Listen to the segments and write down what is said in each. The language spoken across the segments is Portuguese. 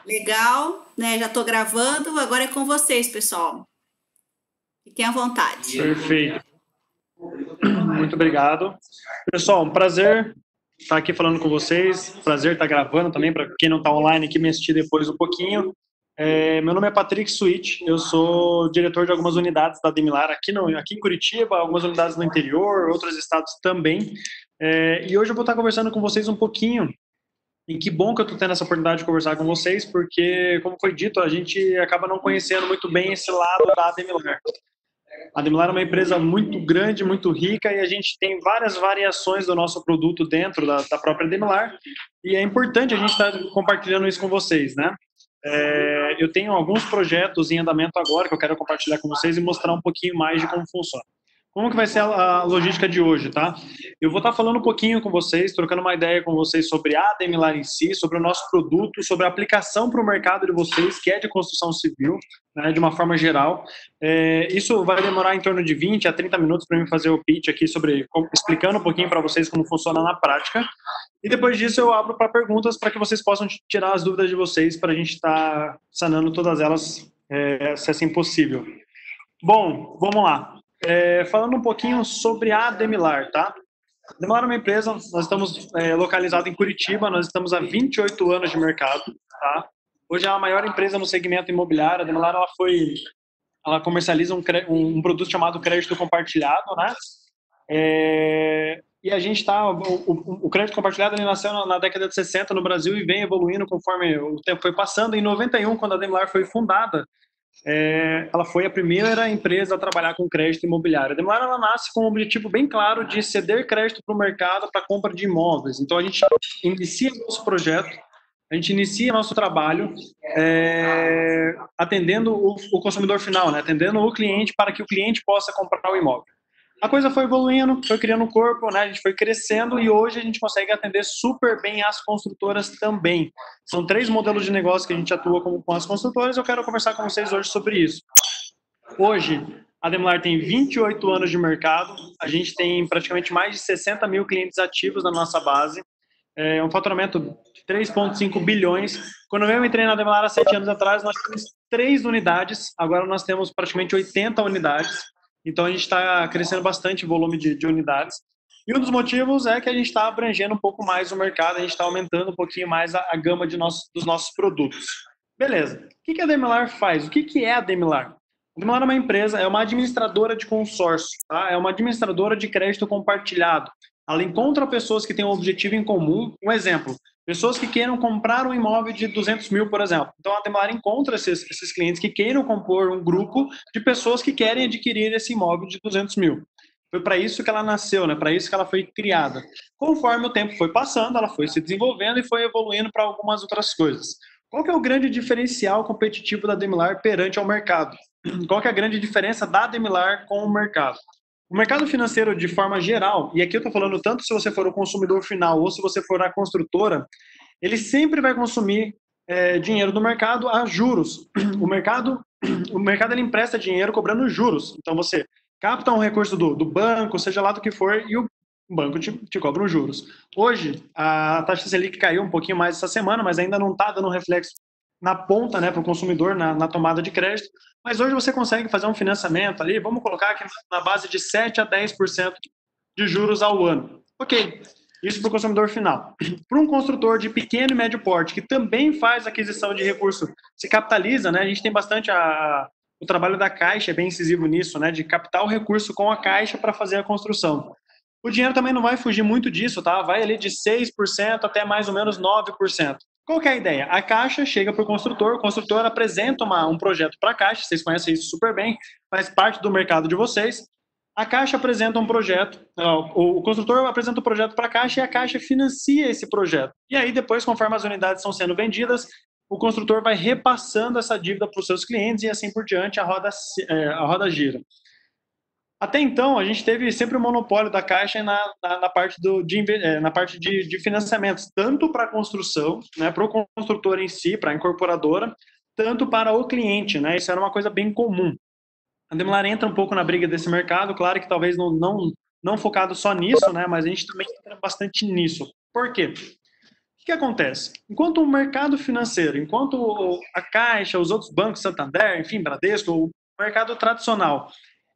Legal, né? Já estou gravando, agora é com vocês, pessoal. Fiquem à vontade. Perfeito. Muito obrigado. Pessoal, um prazer estar aqui falando com vocês. Prazer estar gravando também, para quem não está online aqui, me assistir depois um pouquinho. Meu nome é Patrick Switch, eu sou diretor de algumas unidades da Ademilar aqui em Curitiba, algumas unidades no interior, outros estados também. E hoje eu vou estar conversando com vocês um pouquinho. E que bom que eu estou tendo essa oportunidade de conversar com vocês, porque, como foi dito, a gente acaba não conhecendo muito bem esse lado da Ademilar. A Ademilar é uma empresa muito grande, muito rica, e a gente tem várias variações do nosso produto dentro da própria Ademilar, e é importante a gente estar compartilhando isso com vocês, né? Eu tenho alguns projetos em andamento agora que eu quero compartilhar com vocês e mostrar um pouquinho mais de como funciona. Como que vai ser a logística de hoje, tá? Eu vou estar falando um pouquinho com vocês, trocando uma ideia com vocês sobre a Ademilar em si, sobre o nosso produto, sobre a aplicação para o mercado de vocês, que é de construção civil, né, de uma forma geral. Isso vai demorar em torno de 20 a 30 minutos para mim fazer o pitch aqui, explicando um pouquinho para vocês como funciona na prática. E depois disso eu abro para perguntas para que vocês possam tirar as dúvidas de vocês, para a gente estar sanando todas elas, se assim possível. Bom, vamos lá. Falando um pouquinho sobre a Ademilar, tá? A Ademilar é uma empresa, nós estamos localizados em Curitiba, nós estamos há 28 anos de mercado, tá? Hoje é a maior empresa no segmento imobiliário. A Ademilar ela comercializa um produto chamado crédito compartilhado, né? E a gente o crédito compartilhado ele nasceu na década de 60 no Brasil e vem evoluindo conforme o tempo foi passando. Em 91, quando a Ademilar foi fundada, ela foi a primeira empresa a trabalhar com crédito imobiliário. A Ademilar ela nasce com um objetivo bem claro de ceder crédito para o mercado para compra de imóveis. Então a gente inicia nosso projeto, a gente inicia nosso trabalho atendendo o consumidor final, né? Atendendo o cliente para que o cliente possa comprar o imóvel. A coisa foi evoluindo, foi criando um corpo, né? A gente foi crescendo e hoje a gente consegue atender super bem as construtoras também. São 3 modelos de negócio que a gente atua com as construtoras. Eu quero conversar com vocês hoje sobre isso. Hoje, a Ademilar tem 28 anos de mercado, a gente tem praticamente mais de 60 mil clientes ativos na nossa base, um faturamento de 3,5 bilhões. Quando eu entrei na Ademilar há 7 anos atrás, nós tínhamos 3 unidades, agora nós temos praticamente 80 unidades. Então, a gente está crescendo bastante o volume de unidades. E um dos motivos é que a gente está abrangendo um pouco mais o mercado, a gente está aumentando um pouquinho mais a gama dos nossos produtos. Beleza. O que a Ademilar faz? O que é a Ademilar? A Ademilar é uma empresa, é uma administradora de consórcio, tá? É uma administradora de crédito compartilhado. Ela encontra pessoas que têm um objetivo em comum. Um exemplo, pessoas que queiram comprar um imóvel de 200 mil, por exemplo. Então, a Ademilar encontra esses clientes que queiram compor um grupo de pessoas que querem adquirir esse imóvel de 200 mil. Foi para isso que ela nasceu, né? Para isso que ela foi criada. Conforme o tempo foi passando, ela foi se desenvolvendo e foi evoluindo para algumas outras coisas. Qual que é o grande diferencial competitivo da Ademilar perante ao mercado? Qual que é a grande diferença da Ademilar com o mercado? O mercado financeiro, de forma geral, e aqui eu estou falando tanto se você for o consumidor final ou se você for a construtora, ele sempre vai consumir dinheiro do mercado a juros. O mercado ele empresta dinheiro cobrando juros. Então você capta um recurso do banco, seja lá do que for, e o banco te cobra os juros. Hoje, a taxa Selic caiu um pouquinho mais essa semana, mas ainda não está dando reflexo na ponta, né, para o consumidor, na tomada de crédito. Mas hoje você consegue fazer um financiamento ali, vamos colocar aqui na base de 7 a 10% de juros ao ano. Ok, isso para o consumidor final. Para um construtor de pequeno e médio porte, que também faz aquisição de recurso, se capitaliza, né? A gente tem bastante o trabalho da Caixa, é bem incisivo nisso, né? De captar o recurso com a Caixa para fazer a construção. O dinheiro também não vai fugir muito disso, tá? Vai ali de 6% até mais ou menos 9%. Qual que é a ideia? A Caixa chega para o construtor apresenta um projeto para a Caixa, vocês conhecem isso super bem, faz parte do mercado de vocês. A Caixa apresenta um projeto, o construtor apresenta um projeto para a Caixa e a Caixa financia esse projeto. E aí, depois, conforme as unidades estão sendo vendidas, o construtor vai repassando essa dívida para os seus clientes e assim por diante a roda gira. Até então, a gente teve sempre o monopólio da Caixa na parte, de financiamentos, tanto para a construção, né, para o construtor em si, para a incorporadora, tanto para o cliente, né? Isso era uma coisa bem comum. A Ademilar entra um pouco na briga desse mercado, claro que talvez não focado só nisso, né, mas a gente também entra bastante nisso. Por quê? que acontece? Enquanto o mercado financeiro, enquanto a Caixa, os outros bancos, Santander, enfim, Bradesco, o mercado tradicional,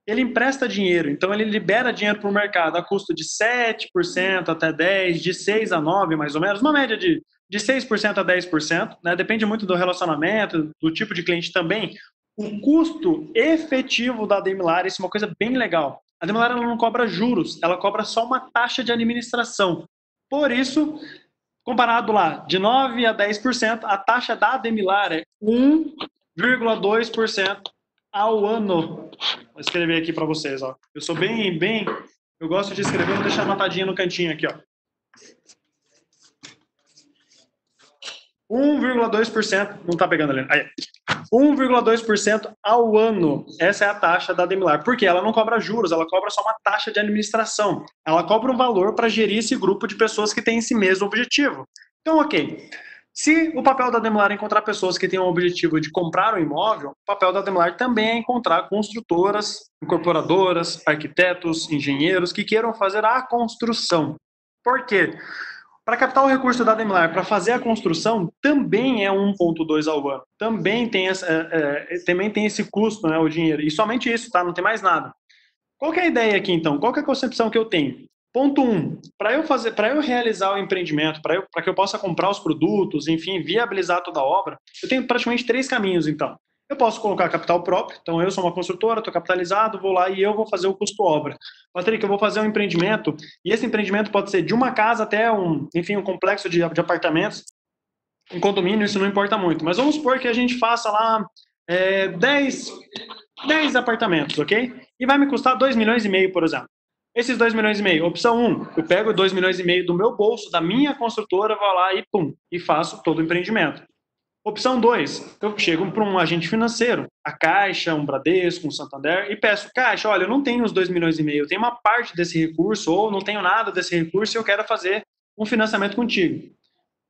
ele empresta dinheiro, então ele libera dinheiro para o mercado a custo de 7% até 10%, de 6% a 9% mais ou menos, uma média de 6% a 10%, né? Depende muito do relacionamento, do tipo de cliente também. O custo efetivo da Demilar, isso é uma coisa bem legal. A Demilar ela não cobra juros, ela cobra só uma taxa de administração. Por isso, comparado lá de 9% a 10%, a taxa da Demilar é 1,2% ao ano. Vou escrever aqui para vocês, ó. Eu sou eu gosto de escrever, vou deixar anotadinha no cantinho aqui, ó. 1,2%, não tá pegando ali. Aí. 1,2% ao ano. Essa é a taxa da Demilar. Por quê? Ela não cobra juros, ela cobra só uma taxa de administração. Ela cobra um valor para gerir esse grupo de pessoas que têm esse mesmo objetivo. Então, ok. Se o papel da Demilar é encontrar pessoas que têm o objetivo de comprar um imóvel, o papel da Demilar também é encontrar construtoras, incorporadoras, arquitetos, engenheiros que queiram fazer a construção. Por quê? Para captar o recurso da Demilar para fazer a construção, também é 1,2 ao ano. Também tem esse custo, né, o dinheiro. E somente isso, tá? Não tem mais nada. Qual que é a ideia aqui, então? Qual que é a concepção que eu tenho? Ponto 1. Para eu realizar o empreendimento, para que eu possa comprar os produtos, enfim, viabilizar toda a obra, eu tenho praticamente 3 caminhos, então. Eu posso colocar capital próprio, então eu sou uma construtora, estou capitalizado, vou lá e eu vou fazer o custo-obra. Patrick, eu vou fazer um empreendimento, e esse empreendimento pode ser de uma casa até um complexo de apartamentos, um condomínio, isso não importa muito. Mas vamos supor que a gente faça lá 10 apartamentos, ok? E vai me custar 2,5 milhões, por exemplo. Esses 2,5 milhões, opção 1, eu pego 2,5 milhões do meu bolso, da minha construtora, vou lá e pum, e faço todo o empreendimento. Opção 2, eu chego para um agente financeiro, a Caixa, um Bradesco, um Santander, e peço, Caixa, olha, eu não tenho os 2,5 milhões, eu tenho uma parte desse recurso, ou não tenho nada desse recurso e eu quero fazer um financiamento contigo.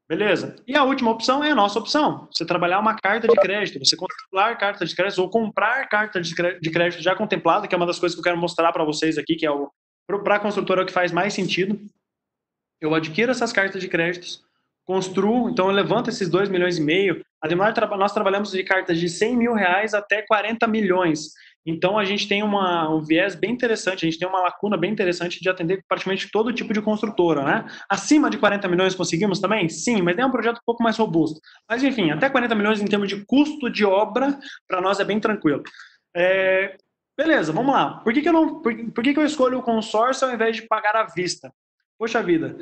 Beleza? E a última opção é a nossa opção. Você trabalhar uma carta de crédito, você contemplar carta de crédito ou comprar carta de crédito já contemplada, que é uma das coisas que eu quero mostrar para vocês aqui, que é para a construtora o que faz mais sentido. Eu adquiro essas cartas de créditos, construo, então eu levanto esses 2,5 milhões. A Demilar, nós trabalhamos de cartas de 100 mil reais até 40 milhões. Então a gente tem um viés bem interessante, a gente tem uma lacuna bem interessante de atender praticamente todo tipo de construtora, né? Acima de 40 milhões conseguimos também? Sim, mas é um projeto um pouco mais robusto. Mas enfim, até 40 milhões em termos de custo de obra, para nós é bem tranquilo. Beleza, vamos lá. Por que eu escolho o consórcio ao invés de pagar à vista? Poxa vida,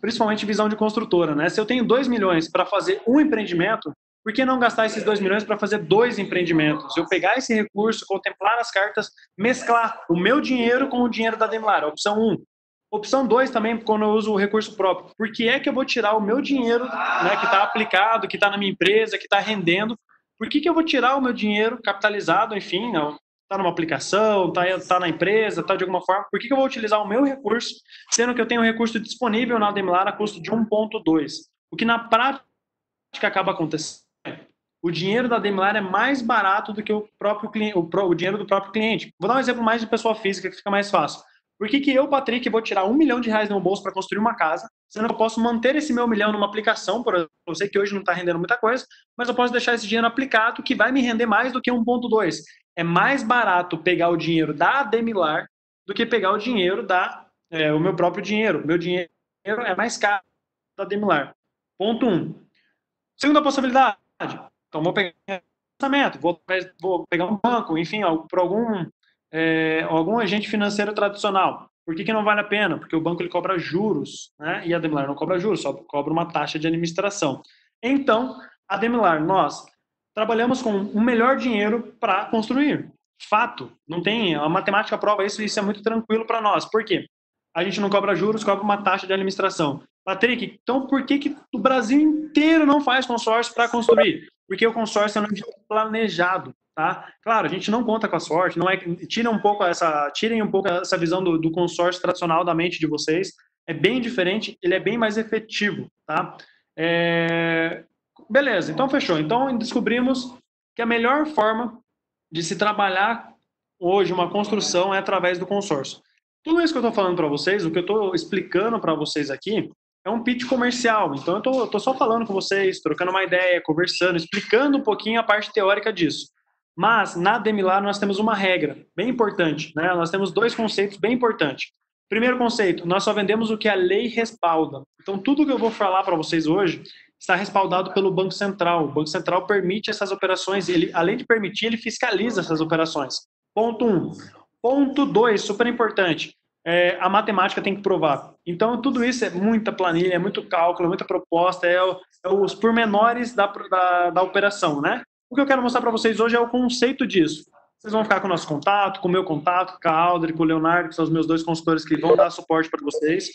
principalmente visão de construtora, né? Se eu tenho 2 milhões para fazer um empreendimento, por que não gastar esses 2 milhões para fazer 2 empreendimentos? Eu pegar esse recurso, contemplar as cartas, mesclar o meu dinheiro com o dinheiro da Demilar, opção 1. Opção 2 também, quando eu uso o recurso próprio. Por que é que eu vou tirar o meu dinheiro, né, que está aplicado, que está na minha empresa, que está rendendo? Por que eu vou tirar o meu dinheiro capitalizado, enfim, não, está numa aplicação, está na empresa, está de alguma forma, por que eu vou utilizar o meu recurso, sendo que eu tenho um recurso disponível na Demilar a custo de 1,2? O que na prática acaba acontecendo, o dinheiro da Demilar é mais barato do que o dinheiro do próprio cliente. Vou dar um exemplo mais de pessoa física, que fica mais fácil. Por que eu, Patrick, vou tirar R$1 milhão no meu bolso para construir uma casa, sendo que eu posso manter esse meu milhão numa aplicação, por exemplo, eu sei que hoje não está rendendo muita coisa, mas eu posso deixar esse dinheiro aplicado que vai me render mais do que 1,2. É mais barato pegar o dinheiro da Demilar do que pegar o dinheiro o meu próprio dinheiro. Meu dinheiro é mais caro da Demilar. Ponto 1. Segunda possibilidade. Então, vou pegar um orçamento, vou pegar um banco, enfim, por algum agente financeiro tradicional. Por que não vale a pena? Porque o banco ele cobra juros, né? E a Demilar não cobra juros, só cobra uma taxa de administração. Então, a Demilar, nós trabalhamos com o melhor dinheiro para construir. Fato. Não tem. A matemática prova isso e isso é muito tranquilo para nós. Por quê? A gente não cobra juros, cobra uma taxa de administração. Patrick, então por que o Brasil inteiro não faz consórcio para construir? Porque o consórcio é um dinheiro planejado, tá? Claro, a gente não conta com a sorte, tirem um pouco essa visão do consórcio tradicional da mente de vocês. É bem diferente, ele é bem mais efetivo, tá? Beleza, então fechou. Então descobrimos que a melhor forma de se trabalhar hoje uma construção é através do consórcio. Tudo isso que eu estou falando para vocês, o que eu estou explicando para vocês aqui, é um pitch comercial. Então, eu tô só falando com vocês, trocando uma ideia, conversando, explicando um pouquinho a parte teórica disso. Mas, na Demilar, nós temos uma regra bem importante, né? Nós temos dois conceitos bem importantes. Primeiro conceito, nós só vendemos o que a lei respalda. Então, tudo que eu vou falar para vocês hoje está respaldado pelo Banco Central. O Banco Central permite essas operações, ele, além de permitir, ele fiscaliza essas operações. Ponto 1. Ponto 2, super importante, a matemática tem que provar. Então, tudo isso é muita planilha, é muito cálculo, é muita proposta, é os pormenores da operação, né? O que eu quero mostrar para vocês hoje é o conceito disso. Vocês vão ficar com o nosso contato, com o meu contato, com a Audrey, com o Leonardo, que são os meus dois consultores que vão dar suporte para vocês,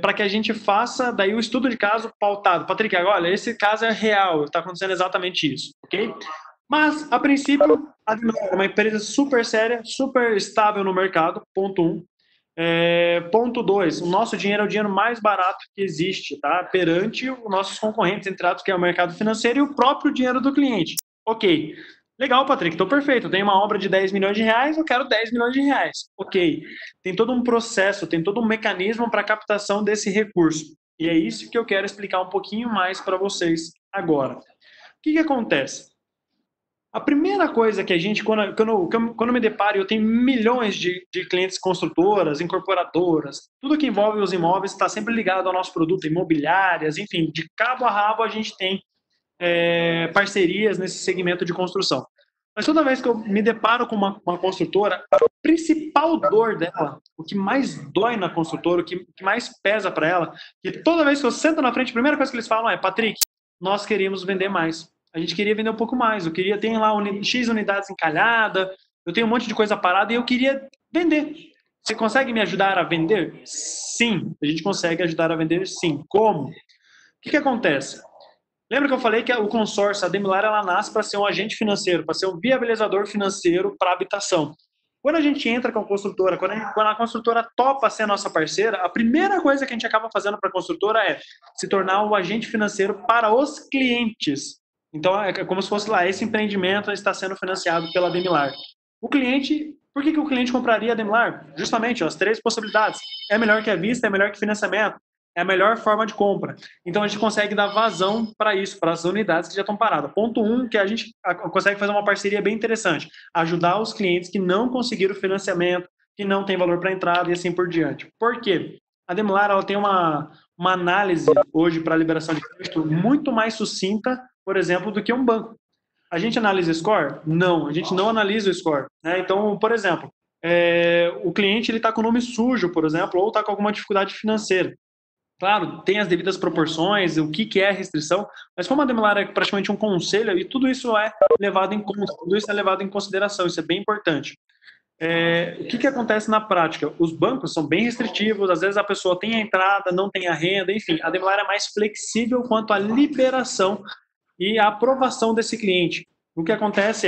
para que a gente faça daí o estudo de caso pautado. Patrick, olha, esse caso é real, está acontecendo exatamente isso, ok? Mas, a princípio, a Demilar é uma empresa super séria, super estável no mercado, ponto 1. Ponto 2, o nosso dinheiro é o dinheiro mais barato que existe, tá? Perante os nossos concorrentes, entre outros, que é o mercado financeiro e o próprio dinheiro do cliente. Ok. Legal, Patrick, estou perfeito. Eu tenho uma obra de 10 milhões de reais, eu quero 10 milhões de reais. Ok. Tem todo um processo, tem todo um mecanismo para a captação desse recurso. E é isso que eu quero explicar um pouquinho mais para vocês agora. O que acontece? A primeira coisa que a gente, quando eu me deparo, eu tenho milhões de clientes construtoras, incorporadoras, tudo que envolve os imóveis está sempre ligado ao nosso produto, imobiliárias, enfim, de cabo a rabo a gente tem parcerias nesse segmento de construção. Mas toda vez que eu me deparo com uma construtora, a principal dor dela, o que mais dói na construtora, o que mais pesa para ela, que toda vez que eu sento na frente, a primeira coisa que eles falam é: Patrick, nós queríamos vender mais. A gente queria vender um pouco mais. Eu queria ter lá X unidades encalhadas, eu tenho um monte de coisa parada e eu queria vender. Você consegue me ajudar a vender? Sim, a gente consegue ajudar a vender, sim. Como? O que acontece? Lembra que eu falei que o consórcio, a Demilar, ela nasce para ser um agente financeiro, para ser um viabilizador financeiro para a habitação. Quando a gente entra com a construtora, quando a construtora topa ser nossa parceira, a primeira coisa que a gente acaba fazendo para a construtora é se tornar o agente financeiro para os clientes. Então, é como se fosse lá, esse empreendimento está sendo financiado pela Demilar. O cliente, por que o cliente compraria a Demilar? Justamente, as 3 possibilidades. É melhor que a vista, é melhor que financiamento, é a melhor forma de compra. Então, a gente consegue dar vazão para isso, para as unidades que já estão paradas. Ponto 1, que a gente consegue fazer uma parceria bem interessante. Ajudar os clientes que não conseguiram financiamento, que não tem valor para entrada e assim por diante. Por quê? A Demilar, ela tem uma análise hoje para liberação de crédito muito mais sucinta, por exemplo, do que um banco. A gente analisa score? Não, a gente não analisa o score. Né? Então, por exemplo, o cliente está com o nome sujo, por exemplo, ou está com alguma dificuldade financeira. Claro, tem as devidas proporções, o que é a restrição, mas como a Demilar é praticamente um conselho, e tudo isso é levado em conta, tudo isso é levado em consideração, isso é bem importante. O que acontece na prática? Os bancos são bem restritivos, às vezes a pessoa tem a entrada, não tem a renda, enfim, a Demilar é mais flexível quanto à liberação e a aprovação desse cliente. O que acontece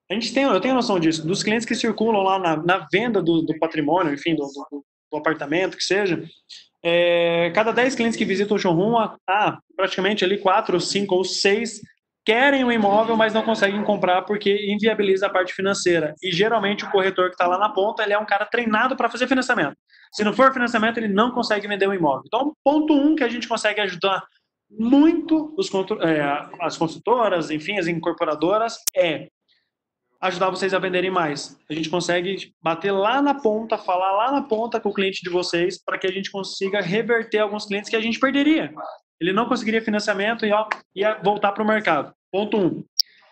eu tenho noção disso, dos clientes que circulam lá na venda do patrimônio, enfim, do apartamento, que seja, cada 10 clientes que visitam o showroom, praticamente ali 4, 5 ou 6 querem o imóvel, mas não conseguem comprar porque inviabiliza a parte financeira. E geralmente o corretor que está lá na ponta, ele é um cara treinado para fazer financiamento. Se não for financiamento, ele não consegue vender o imóvel. Então, ponto 1 que a gente consegue ajudar muito as consultoras, enfim, as incorporadoras, é ajudar vocês a venderem mais. A gente consegue bater lá na ponta, falar lá na ponta com o cliente de vocês para que a gente consiga reverter alguns clientes que a gente perderia. Ele não conseguiria financiamento e ia voltar para o mercado. Ponto 1.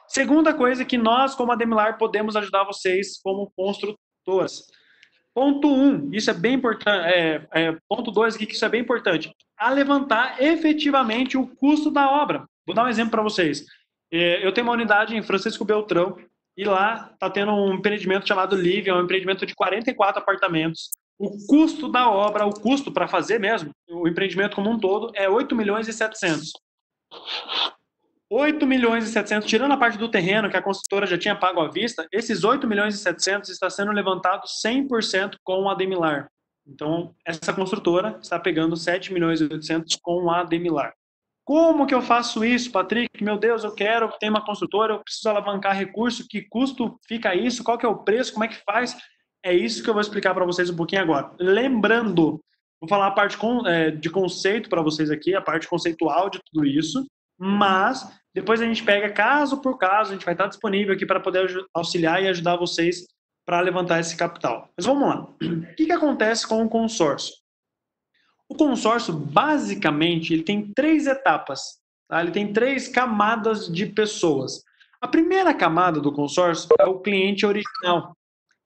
Segunda coisa que nós, como a Demilar, podemos ajudar vocês como construtoras. Ponto 1, isso é bem importante. Ponto 2 aqui, que isso é bem importante. A levantar efetivamente o custo da obra. Vou dar um exemplo para vocês. Eu tenho uma unidade em Francisco Beltrão e lá está tendo um empreendimento chamado Lívia, um empreendimento de 44 apartamentos. O custo da obra, o custo para fazer mesmo, o empreendimento como um todo, é 8 milhões e 700. 8 milhões e 700, tirando a parte do terreno que a construtora já tinha pago à vista, esses 8 milhões e 700 está sendo levantado 100% com a Demilar. Então, essa construtora está pegando 7 milhões e 800 com a Demilar. Como que eu faço isso, Patrick? Meu Deus, eu quero ter uma construtora, eu preciso alavancar recurso, que custo fica isso, qual que é o preço, como é que faz? É isso que eu vou explicar para vocês um pouquinho agora. Lembrando Vou falar a parte de conceito para vocês aqui, a parte conceitual de tudo isso, mas depois a gente pega caso por caso, a gente vai estar disponível aqui para poder auxiliar e ajudar vocês para levantar esse capital. Mas vamos lá. O que acontece com o consórcio? O consórcio, basicamente, ele tem 3 etapas. Tá? Ele tem 3 camadas de pessoas. A primeira camada do consórcio é o cliente original.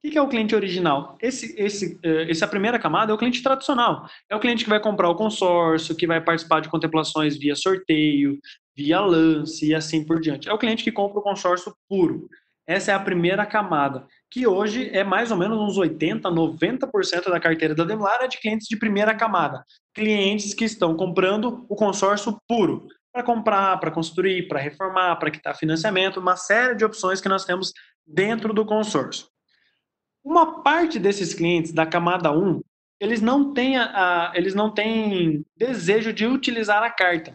O que é o cliente original? Essa primeira camada é o cliente tradicional. É o cliente que vai comprar o consórcio, que vai participar de contemplações via sorteio, via lance e assim por diante. É o cliente que compra o consórcio puro. Essa é a primeira camada, que hoje é mais ou menos uns 80%, 90% da carteira da Demular é de clientes de primeira camada. Clientes que estão comprando o consórcio puro. Para comprar, para construir, para reformar, para quitar financiamento, uma série de opções que nós temos dentro do consórcio. Uma parte desses clientes da camada 1, eles não têm desejo de utilizar a carta.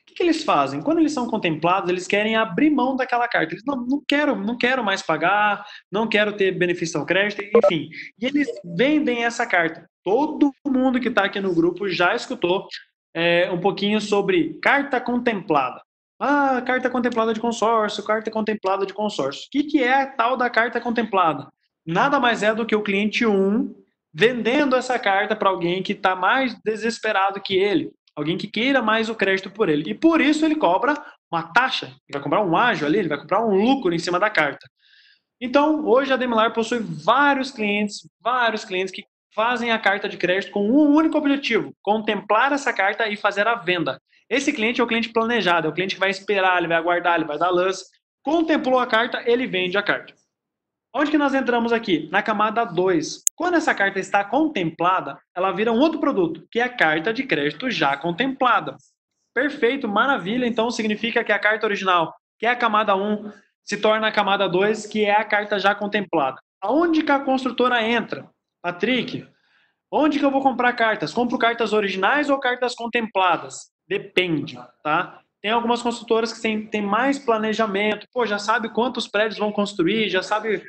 O que eles fazem? Quando eles são contemplados, eles querem abrir mão daquela carta. Eles não quero mais pagar, não quero ter benefício ao crédito, enfim. E eles vendem essa carta. Todo mundo que está aqui no grupo já escutou um pouquinho sobre carta contemplada. Ah, carta contemplada de consórcio, carta contemplada de consórcio. O que é a tal da carta contemplada? Nada mais é do que o cliente 1 vendendo essa carta para alguém que está mais desesperado que ele, alguém que queira mais o crédito por ele. E por isso ele cobra uma taxa, ele vai cobrar um ágio ali, ele vai cobrar um lucro em cima da carta. Então, hoje a Demular possui vários clientes que fazem a carta de crédito com um único objetivo: contemplar essa carta e fazer a venda. Esse cliente é o cliente planejado, é o cliente que vai esperar, ele vai aguardar, ele vai dar lance. Contemplou a carta, ele vende a carta. Onde que nós entramos aqui? Na camada 2. Quando essa carta está contemplada, ela vira um outro produto, que é a carta de crédito já contemplada. Perfeito, maravilha. Então significa que a carta original, que é a camada 1, se torna a camada 2, que é a carta já contemplada. Aonde que a construtora entra? Patrick, onde que eu vou comprar cartas? Compro cartas originais ou cartas contempladas? Depende, tá? Tem algumas construtoras que têm mais planejamento, já sabe quantos prédios vão construir, já sabe,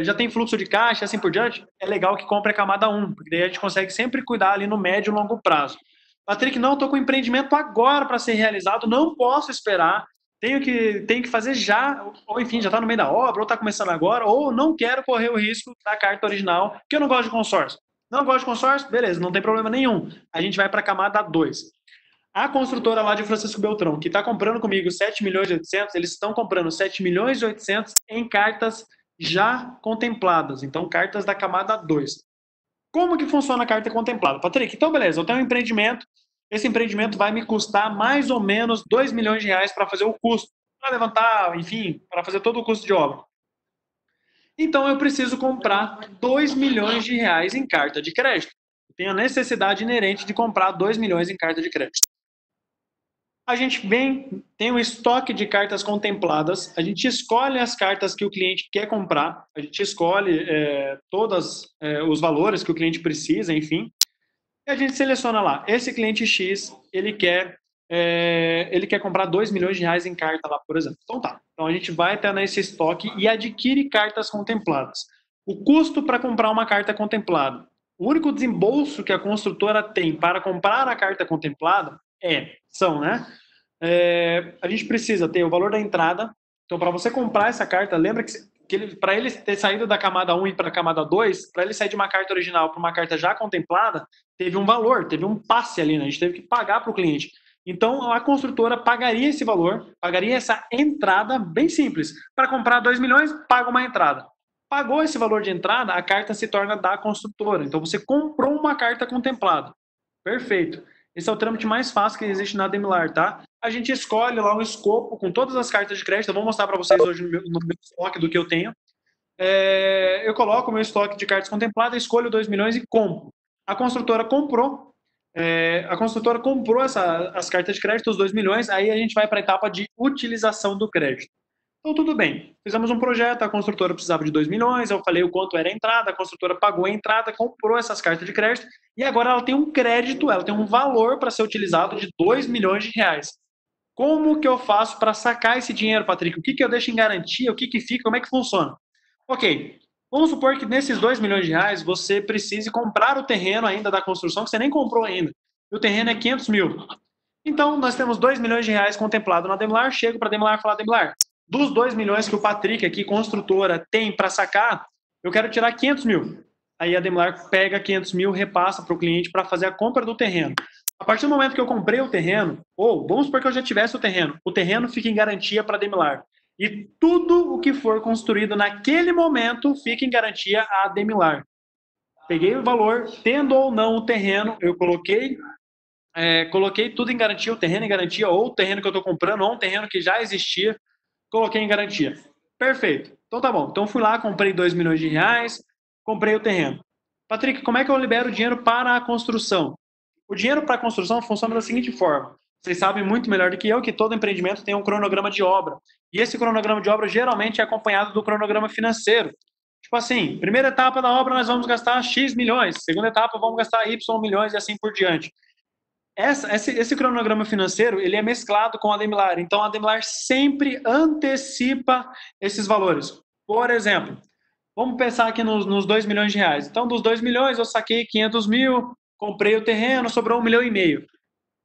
já tem fluxo de caixa, assim por diante. É legal que compre a camada 1, porque daí a gente consegue sempre cuidar ali no médio e longo prazo. Patrick, não, estou com empreendimento agora para ser realizado, não posso esperar, tenho que fazer já, ou enfim, já está no meio da obra, ou está começando agora, ou não quero correr o risco da carta original, porque eu não gosto de consórcio. Não gosto de consórcio? Beleza, não tem problema nenhum. A gente vai para a camada 2. A construtora lá de Francisco Beltrão, que está comprando comigo 7 milhões e 800, eles estão comprando 7 milhões e 800 em cartas já contempladas. Então, cartas da camada 2. Como que funciona a carta contemplada? Patrick, então beleza, eu tenho um empreendimento, esse empreendimento vai me custar mais ou menos 2 milhões de reais para fazer o custo, para levantar, enfim, para fazer todo o custo de obra. Então eu preciso comprar 2 milhões de reais em carta de crédito. Eu tenho a necessidade inerente de comprar 2 milhões em carta de crédito. A gente tem um estoque de cartas contempladas, a gente escolhe as cartas que o cliente quer comprar, a gente escolhe todos os valores que o cliente precisa, enfim, e a gente seleciona lá. Esse cliente X, ele quer comprar 2 milhões de reais em carta lá, por exemplo. Então tá, então a gente vai até nesse estoque e adquire cartas contempladas. O custo para comprar uma carta contemplada. O único desembolso que a construtora tem para comprar a carta contemplada a gente precisa ter o valor da entrada. Então, para você comprar essa carta, lembra que para ele ter saído da camada 1 e para a camada 2, para ele sair de uma carta original para uma carta já contemplada, teve um valor, teve um passe ali, né? A gente teve que pagar para o cliente. Então, a construtora pagaria esse valor, pagaria essa entrada bem simples. Para comprar 2 milhões, paga uma entrada. Pagou esse valor de entrada, a carta se torna da construtora. Então, você comprou uma carta contemplada. Perfeito. Esse é o trâmite mais fácil que existe na Demular, tá? A gente escolhe lá um escopo com todas as cartas de crédito. Eu vou mostrar para vocês hoje no meu estoque do que eu tenho. Eu coloco o meu estoque de cartas contempladas, escolho 2 milhões e compro. A construtora comprou. As cartas de crédito, os 2 milhões, aí a gente vai para a etapa de utilização do crédito. Então, tudo bem. Fizemos um projeto, a construtora precisava de 2 milhões, eu falei o quanto era a entrada, a construtora pagou a entrada, comprou essas cartas de crédito, e agora ela tem um crédito, ela tem um valor para ser utilizado de 2 milhões de reais. Como que eu faço para sacar esse dinheiro, Patrick? O que eu deixo em garantia? O que fica? Como é que funciona? Ok, Vamos supor que nesses R$2 milhões você precise comprar o terreno ainda da construção, que você nem comprou ainda. E o terreno é 500 mil. Então, nós temos R$2 milhões contemplado na Demolar. Chego para a Demolar e falo, Demolar, dos 2 milhões que o Patrick aqui, construtora, tem para sacar, eu quero tirar 500 mil. Aí a Demolar pega 500 mil, repassa para o cliente para fazer a compra do terreno. A partir do momento que eu comprei o terreno, ou vamos supor que eu já tivesse o terreno fica em garantia para a Demolar. E tudo o que for construído naquele momento fica em garantia a Demilar. Peguei o valor, tendo ou não o terreno, eu coloquei tudo em garantia, o terreno em garantia, ou o terreno que eu estou comprando, ou um terreno que já existia, coloquei em garantia. Perfeito. Então tá bom. Então fui lá, comprei R$2 milhões, comprei o terreno. Patrick, como é que eu libero o dinheiro para a construção? O dinheiro para a construção funciona da seguinte forma. Vocês sabem muito melhor do que eu que todo empreendimento tem um cronograma de obra. E esse cronograma de obra geralmente é acompanhado do cronograma financeiro. Tipo assim, primeira etapa da obra nós vamos gastar X milhões, segunda etapa vamos gastar Y milhões e assim por diante. Esse cronograma financeiro ele é mesclado com a Demilar. Então a Demilar sempre antecipa esses valores. Por exemplo, vamos pensar aqui nos R$2 milhões. Então dos 2 milhões eu saquei 500 mil, comprei o terreno, sobrou 1,5 milhão.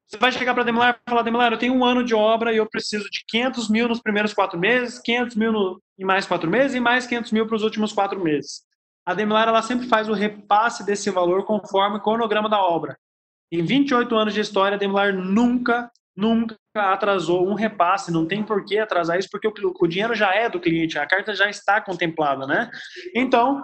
Você vai chegar para a Demilar e falar, Demilar, eu tenho 1 ano de obra e eu preciso de 500 mil nos primeiros 4 meses, 500 mil em mais 4 meses e mais 500 mil para os últimos 4 meses. A Demilar ela sempre faz o repasse desse valor conforme o cronograma da obra. Em 28 anos de história, a Demilar nunca atrasou um repasse, não tem por que atrasar isso, porque o dinheiro já é do cliente, a carta já está contemplada, né? Então,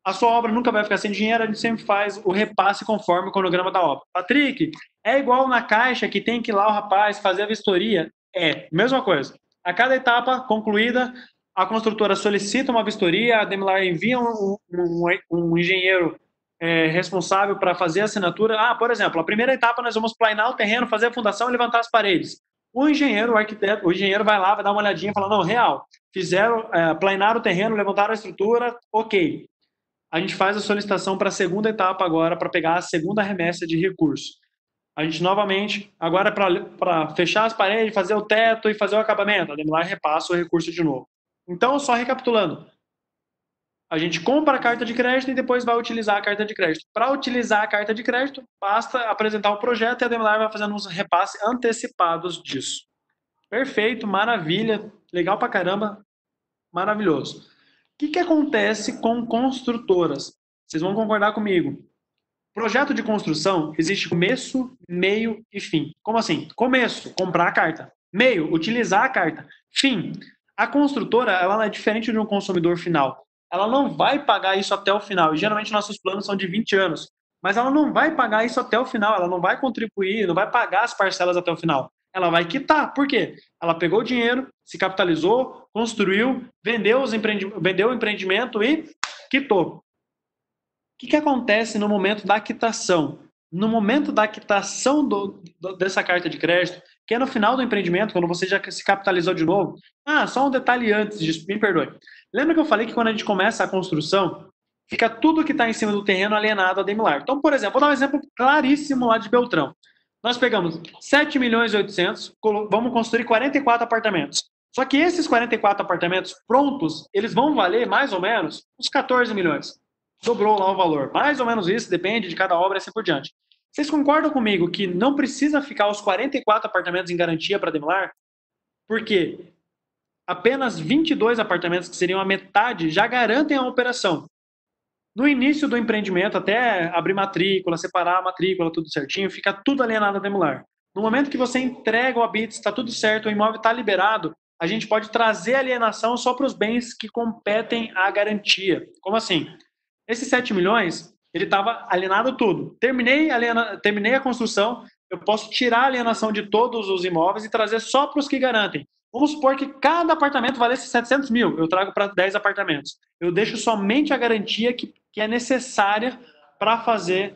a sua obra nunca vai ficar sem dinheiro, a gente sempre faz o repasse conforme o cronograma da obra. Patrick, é igual na Caixa que tem que ir lá o rapaz fazer a vistoria? É, mesma coisa. A cada etapa concluída, a construtora solicita uma vistoria, a Demilar envia um engenheiro responsável para fazer a assinatura. Por exemplo, a primeira etapa nós vamos planear o terreno, fazer a fundação e levantar as paredes. O engenheiro, o arquiteto, o engenheiro vai lá, vai dar uma olhadinha e fala, não, real, fizeram, planearam o terreno, levantaram a estrutura, ok. A gente faz a solicitação para a segunda etapa agora, para pegar a segunda remessa de recurso. A gente novamente, agora para fechar as paredes, fazer o teto e fazer o acabamento, a Demilar repassa o recurso de novo. Então, só recapitulando, a gente compra a carta de crédito e depois vai utilizar a carta de crédito. Para utilizar a carta de crédito, basta apresentar o projeto e a Demilar vai fazendo uns repasses antecipados disso. Perfeito, maravilha, legal pra caramba, maravilhoso. O que acontece com construtoras? Vocês vão concordar comigo. Projeto de construção existe começo, meio e fim. Como assim? Começo, comprar a carta. Meio, utilizar a carta. Fim, a construtora ela é diferente de um consumidor final. Ela não vai pagar isso até o final. E geralmente nossos planos são de 20 anos. Mas ela não vai pagar isso até o final. Ela não vai contribuir, não vai pagar as parcelas até o final. Ela vai quitar. Por quê? Ela pegou o dinheiro, se capitalizou, construiu, vendeu o empreendimento e quitou. O que acontece no momento da quitação? No momento da quitação dessa carta de crédito, que é no final do empreendimento, quando você já se capitalizou de novo. Só um detalhe antes disso, me perdoe. Lembra que eu falei que quando a gente começa a construção, fica tudo que está em cima do terreno alienado a Demilar. Então, por exemplo, vou dar um exemplo claríssimo lá de Beltrão. Nós pegamos 7 milhões e 800, vamos construir 44 apartamentos. Só que esses 44 apartamentos prontos, eles vão valer mais ou menos uns 14 milhões. Dobrou lá o valor. Mais ou menos isso, depende de cada obra e assim por diante. Vocês concordam comigo que não precisa ficar os 44 apartamentos em garantia para a Demilar? Porque apenas 22 apartamentos, que seriam a metade, já garantem a operação. No início do empreendimento, até abrir matrícula, separar a matrícula, tudo certinho, fica tudo alienado a Demilar. No momento que você entrega o habite, está tudo certo, o imóvel está liberado, a gente pode trazer a alienação só para os bens que competem à garantia. Como assim? Esses 7 milhões, ele estava alienado tudo. Terminei a construção, eu posso tirar a alienação de todos os imóveis e trazer só para os que garantem. Vamos supor que cada apartamento valesse 700 mil, eu trago para 10 apartamentos. Eu deixo somente a garantia que é necessária para fazer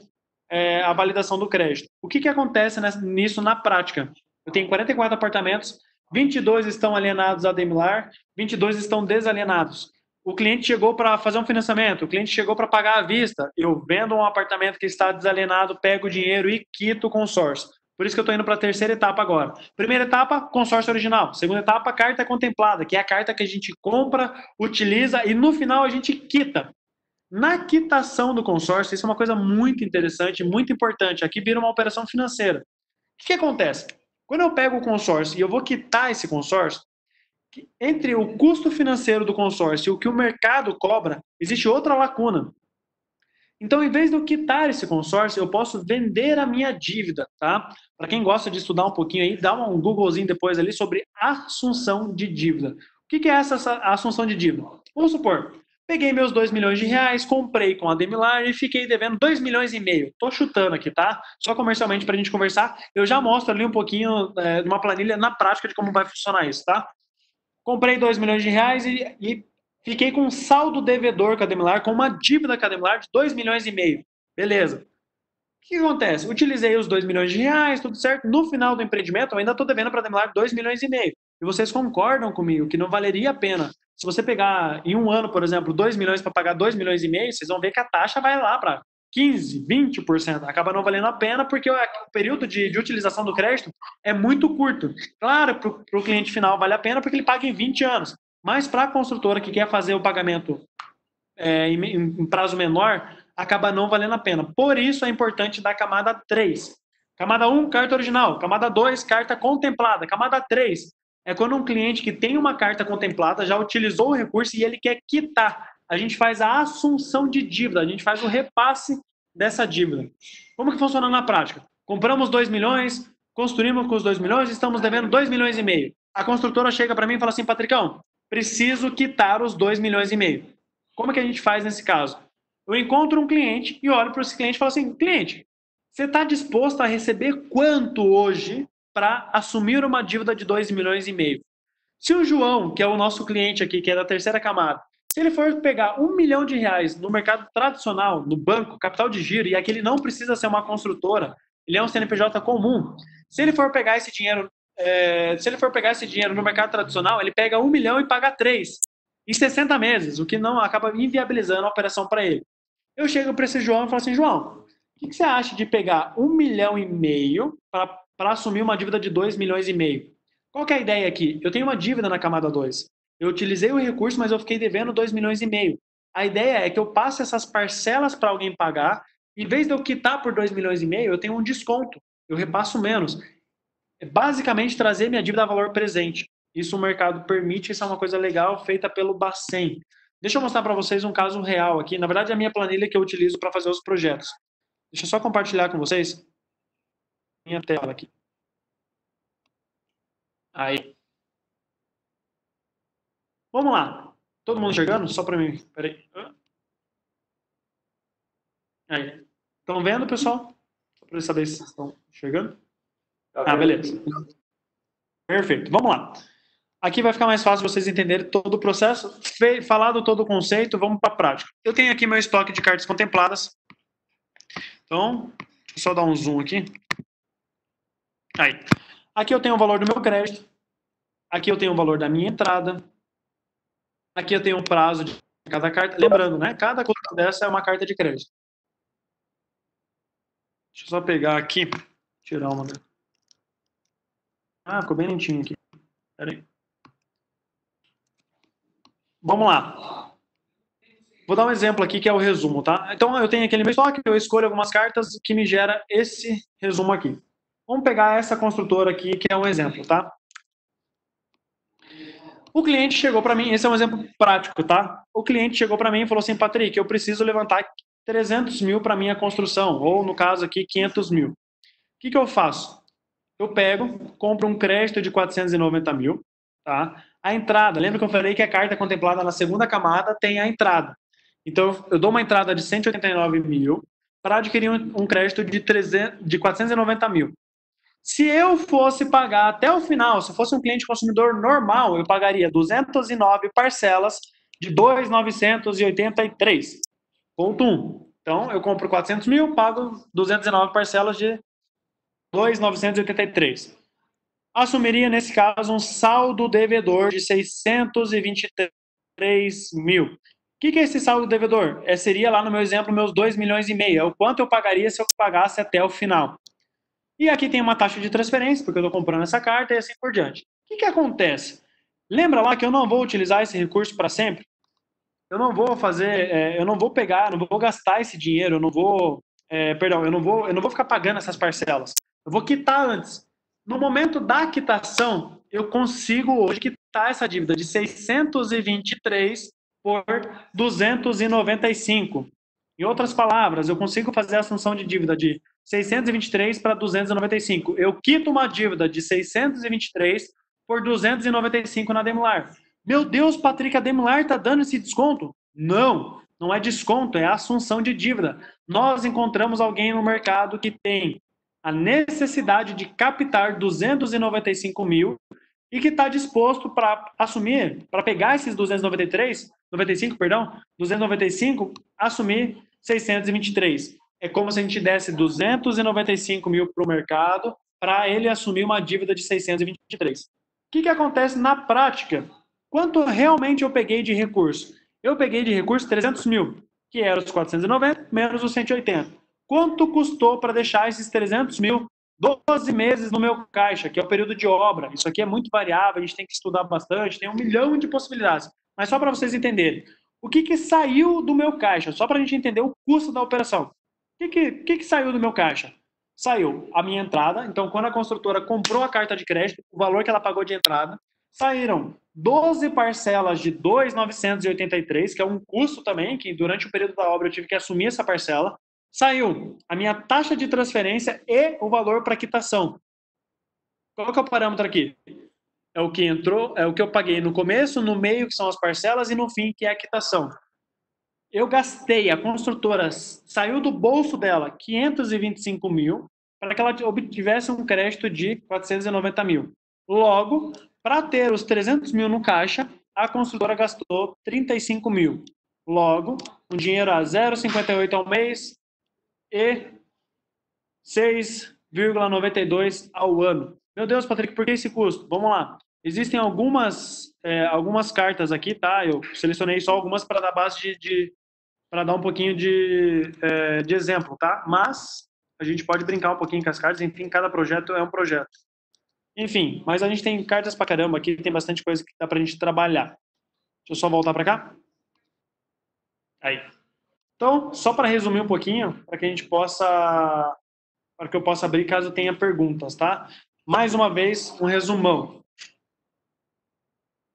a validação do crédito. O que acontece nisso na prática? Eu tenho 44 apartamentos, 22 estão alienados a Demilar, 22 estão desalienados. O cliente chegou para fazer um financiamento, o cliente chegou para pagar à vista, eu vendo um apartamento que está desalienado, pego o dinheiro e quito o consórcio. Por isso que eu estou indo para a terceira etapa agora. Primeira etapa, consórcio original. Segunda etapa, carta contemplada, que é a carta que a gente compra, utiliza e no final a gente quita. Na quitação do consórcio, isso é uma coisa muito interessante, muito importante. Aqui vira uma operação financeira. O que acontece? Quando eu pego o consórcio e eu vou quitar esse consórcio, entre o custo financeiro do consórcio e o que o mercado cobra, existe outra lacuna. Então, em vez de eu quitar esse consórcio, eu posso vender a minha dívida, tá? Para quem gosta de estudar um pouquinho aí, dá um Googlezinho depois ali sobre assunção de dívida. O que é essa assunção de dívida? Vamos supor, peguei meus 2 milhões de reais, comprei com a Demilar e fiquei devendo 2 milhões e meio. Tô chutando aqui, tá? Só comercialmente para a gente conversar. Eu já mostro ali um pouquinho de uma planilha na prática de como vai funcionar isso, tá? Comprei 2 milhões de reais e fiquei com um saldo devedor com a Demilar, com uma dívida com a Demilar de 2 milhões e meio. Beleza. O que acontece? Utilizei os 2 milhões de reais, tudo certo. No final do empreendimento, eu ainda estou devendo para a Demilar 2 milhões e meio. E vocês concordam comigo que não valeria a pena. Se você pegar em um ano, por exemplo, 2 milhões para pagar 2 milhões e meio, vocês vão ver que a taxa vai lá para 15%, 20%. Acaba não valendo a pena porque o período de utilização do crédito é muito curto. Claro, para o cliente final vale a pena porque ele paga em 20 anos. Mas para a construtora que quer fazer o pagamento em prazo menor, acaba não valendo a pena. Por isso é importante dar camada 3. Camada 1, carta original. Camada 2, carta contemplada. Camada 3 é quando um cliente que tem uma carta contemplada já utilizou o recurso e ele quer quitar. A gente faz a assunção de dívida, a gente faz o repasse dessa dívida. Como que funciona na prática? Compramos 2 milhões, construímos com os 2 milhões e estamos devendo 2 milhões e meio. A construtora chega para mim e fala assim, Patricão, preciso quitar os 2 milhões e meio. Como que a gente faz nesse caso? Eu encontro um cliente e olho para esse cliente e falo assim, cliente, você está disposto a receber quanto hoje para assumir uma dívida de 2 milhões e meio? Se o João, que é o nosso cliente aqui, que é da terceira camada, se ele for pegar 1 milhão de reais no mercado tradicional, no banco, capital de giro, e aqui ele não precisa ser uma construtora, ele é um CNPJ comum, se ele for pegar esse dinheiro no mercado tradicional, ele pega 1 milhão e paga 3 em 60 meses, o que não acaba inviabilizando a operação para ele. Eu chego para esse João e falo assim, João, o que você acha de pegar 1 milhão e meio para assumir uma dívida de 2 milhões e meio? Qual que é a ideia aqui? Eu tenho uma dívida na camada 2. Eu utilizei o recurso, mas eu fiquei devendo 2 milhões e meio. A ideia é que eu passe essas parcelas para alguém pagar, em vez de eu quitar por 2 milhões e meio, eu tenho um desconto, eu repasso menos. É basicamente trazer minha dívida a valor presente. Isso o mercado permite, isso é uma coisa legal feita pelo Bacen. Deixa eu mostrar para vocês um caso real aqui. Na verdade, é a minha planilha que eu utilizo para fazer os projetos. Deixa eu só compartilhar com vocês minha tela aqui. Aí. Vamos lá. Todo mundo enxergando? Só para mim. Peraí. Aí. Estão vendo, pessoal? Só para eu saber se estão enxergando. Ah, beleza. Perfeito. Vamos lá. Aqui vai ficar mais fácil vocês entenderem todo o processo. Falado todo o conceito, vamos para a prática. Eu tenho aqui meu estoque de cartas contempladas. Então, deixa eu só dar um zoom aqui. Aí. Aqui eu tenho o valor do meu crédito. Aqui eu tenho o valor da minha entrada. Aqui eu tenho o prazo de cada carta. Lembrando, né? Cada coisa dessa é uma carta de crédito. Deixa eu só pegar aqui. Tirar uma. Ah, ficou bem lentinho aqui. Pera aí. Vamos lá. Vou dar um exemplo aqui que é o resumo, tá? Então eu tenho aquele meu estoque, eu escolho algumas cartas que me gera esse resumo aqui. Vamos pegar essa construtora aqui, que é um exemplo, tá? O cliente chegou para mim, esse é um exemplo prático, tá? O cliente chegou para mim e falou assim, Patrick, eu preciso levantar 300 mil para minha construção, ou no caso aqui, 500 mil. O que eu faço? Eu pego, compro um crédito de 490 mil, tá? A entrada, lembra que eu falei que a carta contemplada na segunda camada tem a entrada. Então, eu dou uma entrada de 189 mil para adquirir um crédito de 490 mil. Se eu fosse pagar até o final, se fosse um cliente consumidor normal, eu pagaria 209 parcelas de 2.983. Ponto 1. Então, eu compro 400 mil, pago 209 parcelas de 2.983. Assumiria, nesse caso, um saldo devedor de 623 mil. O que é esse saldo devedor? Seria lá no meu exemplo, meus 2 milhões e meio. É o quanto eu pagaria se eu pagasse até o final. E aqui tem uma taxa de transferência, porque eu estou comprando essa carta e assim por diante. O que acontece? Lembra lá que eu não vou utilizar esse recurso para sempre? Eu não vou fazer, eu não vou pegar, não vou gastar esse dinheiro, eu não vou, perdão, eu não vou ficar pagando essas parcelas. Eu vou quitar antes. No momento da quitação, eu consigo hoje quitar essa dívida de 623 por 295. Em outras palavras, eu consigo fazer a assunção de dívida de 623 para 295. Eu quito uma dívida de 623 por 295 na Demular. Meu Deus, Patrick, a Demular está dando esse desconto? Não, não é desconto, é assunção de dívida. Nós encontramos alguém no mercado que tem a necessidade de captar 295 mil e que está disposto para assumir, para pegar esses 295, assumir 623. É como se a gente desse 295 mil para o mercado para ele assumir uma dívida de 623. O que acontece na prática? Quanto realmente eu peguei de recurso? Eu peguei de recurso 300 mil, que era os 490 menos os 180. Quanto custou para deixar esses 300 mil 12 meses no meu caixa, que é o período de obra? Isso aqui é muito variável, a gente tem que estudar bastante, tem 1 milhão de possibilidades. Mas só para vocês entenderem, o que saiu do meu caixa? Só para a gente entender o custo da operação. O que saiu do meu caixa? Saiu a minha entrada, então quando a construtora comprou a carta de crédito, o valor que ela pagou de entrada, saíram 12 parcelas de 2.983, que é um custo também, que durante o período da obra eu tive que assumir essa parcela. Saiu a minha taxa de transferência e o valor para quitação. Qual que é o parâmetro aqui? É o que entrou, é o que eu paguei no começo, no meio, que são as parcelas, e no fim, que é a quitação. Eu gastei, a construtora saiu do bolso dela 525 mil para que ela obtivesse um crédito de 490 mil. Logo, para ter os 300 mil no caixa, a construtora gastou 35 mil. Logo, um dinheiro a 0,58 ao mês e 6,92 ao ano. Meu Deus, Patrick, por que esse custo? Vamos lá. Existem algumas cartas aqui, tá? Eu selecionei só algumas para dar base para dar um pouquinho de exemplo, tá? Mas a gente pode brincar um pouquinho com as cartas, enfim, cada projeto é um projeto. Enfim, mas a gente tem cartas pra caramba aqui, tem bastante coisa que dá pra gente trabalhar. Deixa eu só voltar pra cá. Aí. Então, só para resumir um pouquinho, para que eu possa abrir caso tenha perguntas, tá? Mais uma vez, um resumão.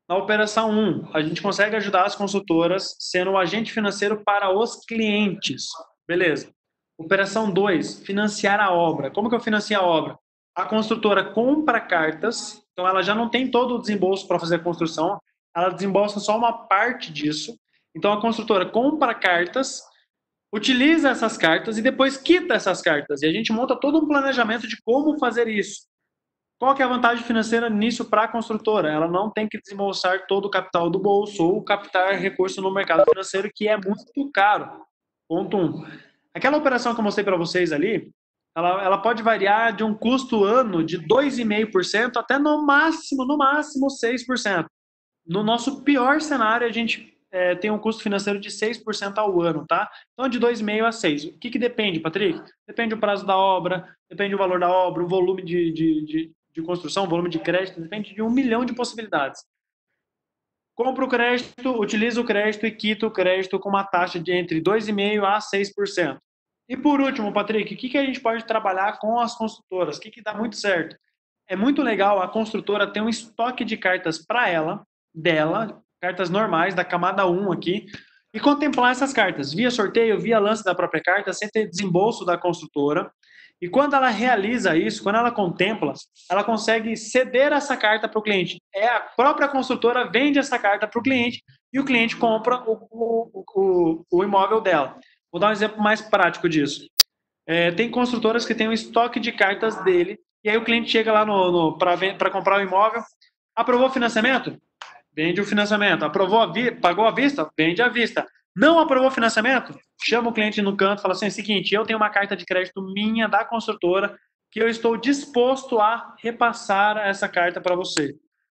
Na operação 1, a gente consegue ajudar as consultoras sendo um agente financeiro para os clientes. Beleza. Operação 2, financiar a obra. Como que eu financio a obra? A construtora compra cartas, então ela já não tem todo o desembolso para fazer a construção, ela desembolsa só uma parte disso. Então a construtora compra cartas, utiliza essas cartas e depois quita essas cartas. E a gente monta todo um planejamento de como fazer isso. Qual que é a vantagem financeira nisso para a construtora? Ela não tem que desembolsar todo o capital do bolso ou captar recurso no mercado financeiro, que é muito caro. Ponto 1. Aquela operação que eu mostrei para vocês ali, ela pode variar de um custo ano de 2,5% até no máximo 6%. No nosso pior cenário, a gente tem um custo financeiro de 6% ao ano, tá? Então, de 2,5% a 6%. O que depende, Patrick? Depende do prazo da obra, depende do valor da obra, o volume de construção, o volume de crédito, depende de 1 milhão de possibilidades. Compra o crédito, utiliza o crédito e quita o crédito com uma taxa de entre 2,5% a 6%. E por último, Patrick, o que a gente pode trabalhar com as construtoras? O que dá muito certo? É muito legal a construtora ter um estoque de cartas para ela, dela, cartas normais, da camada 1 aqui, e contemplar essas cartas, via sorteio, via lance da própria carta, sem ter desembolso da construtora. E quando ela realiza isso, quando ela contempla, ela consegue ceder essa carta para o cliente. A própria construtora vende essa carta para o cliente e o cliente compra o imóvel dela. Vou dar um exemplo mais prático disso. Tem construtoras que têm um estoque de cartas dele e aí o cliente chega lá para comprar o imóvel, aprovou o financiamento? Vende o financiamento. Pagou à vista? Vende à vista. Não aprovou o financiamento? Chama o cliente no canto e fala assim, seguinte, eu tenho uma carta de crédito minha da construtora que eu estou disposto a repassar essa carta para você.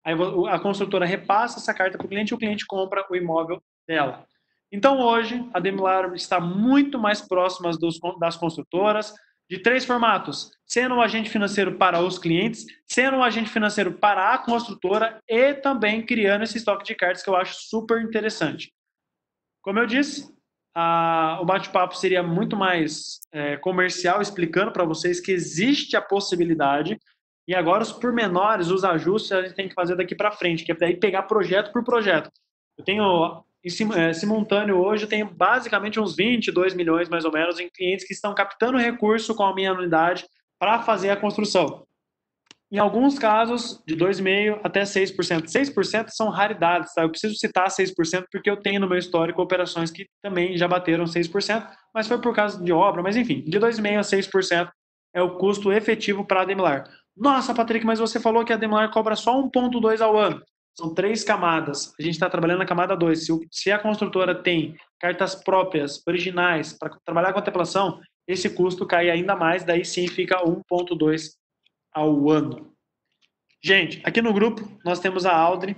Aí a construtora repassa essa carta para o cliente e o cliente compra o imóvel dela. Então hoje a Demilar está muito mais próxima das construtoras, de 3 formatos, sendo um agente financeiro para os clientes, sendo um agente financeiro para a construtora e também criando esse estoque de cartas que eu acho super interessante. Como eu disse, o bate-papo seria muito mais comercial, explicando para vocês que existe a possibilidade, e agora os pormenores, os ajustes, a gente tem que fazer daqui para frente, que é daí pegar projeto por projeto. Eu tenho, simultâneo hoje, eu tenho basicamente uns 22 milhões, mais ou menos, em clientes que estão captando recurso com a minha unidade para fazer a construção. Em alguns casos, de 2,5% até 6%. 6% são raridades, tá? Eu preciso citar 6% porque eu tenho no meu histórico operações que também já bateram 6%, mas foi por causa de obra, mas enfim, de 2,5% a 6% é o custo efetivo para a Ademilar. Nossa, Patrick, mas você falou que a Ademilar cobra só 1,2 ao ano. São 3 camadas. A gente está trabalhando na camada 2. Se a construtora tem cartas próprias, originais, para trabalhar com contemplação, esse custo cai ainda mais, daí sim fica 1,2 ao ano. Gente, aqui no grupo nós temos a Audrey